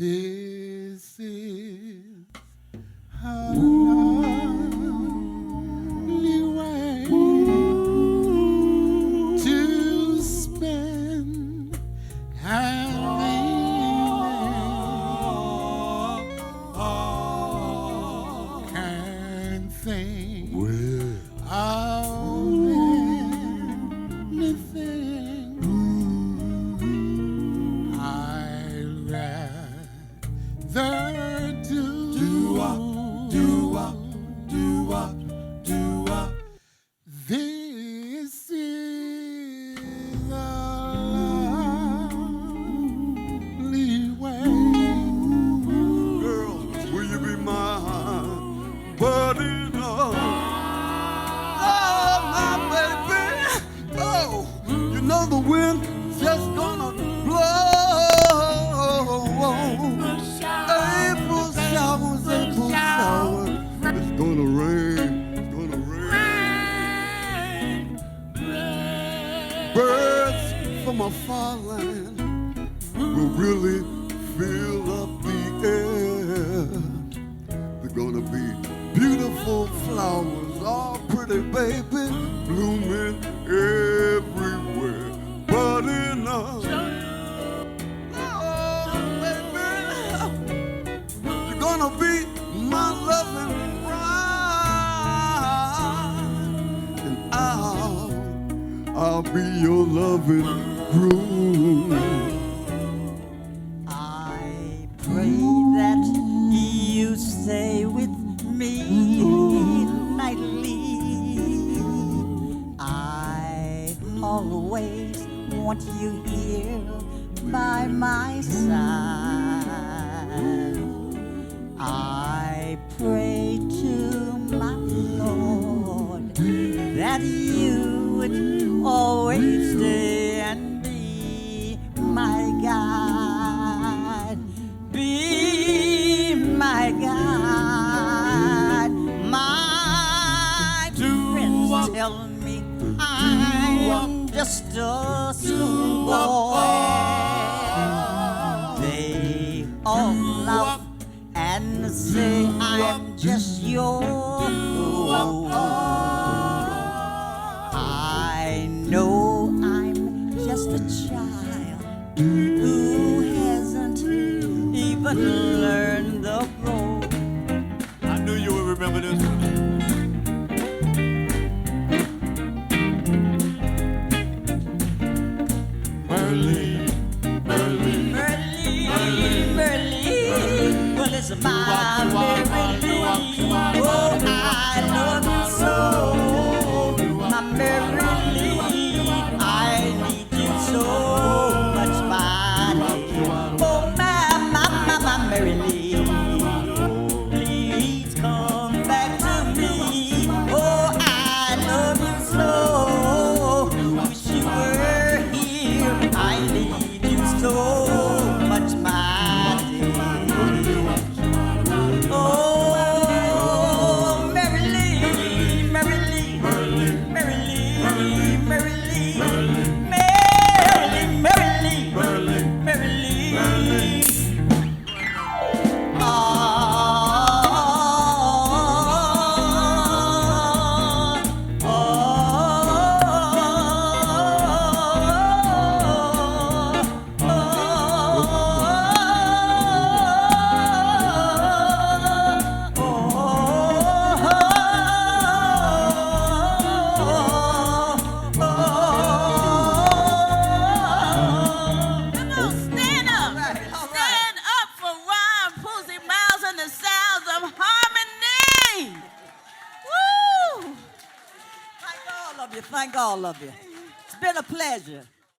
This is a lovely way to spend an evening. Can't think of anything. I'd rather do-wop. This is a lovely way. Girl, will you be mine? Buddy, no. Oh, my baby. Oh, you know the wind just gonna blow. April showers. It's gonna rain. Birds from a far land will really fill up the air. They're gonna be beautiful flowers, all pretty, baby, blooming everywhere. But enough, oh, baby, you're gonna be my loving bride, and I'll be your loving groom. I pray that you stay with me nightly. I always want you here by my side. I pray to my Lord that you would always stay and be my guide. Be my guide. My friends tell me I'm just a schoolboy. They all laugh and say I'm just your fool. I know I'm just a child who hasn't even learned the road. I knew you would remember this one. Merlin. Well, it's my Merlin. Oh, I love you so. My Merlin, I need you so much, body. Oh, my Merlin, please come back to me. Oh, I love you so. Wish you were here. I need you so much, my dear. Oh, Merlin, Merlin, Merlin, Merlin, Merlin, Merlin, Merlin. Thank all of you. It's been a pleasure.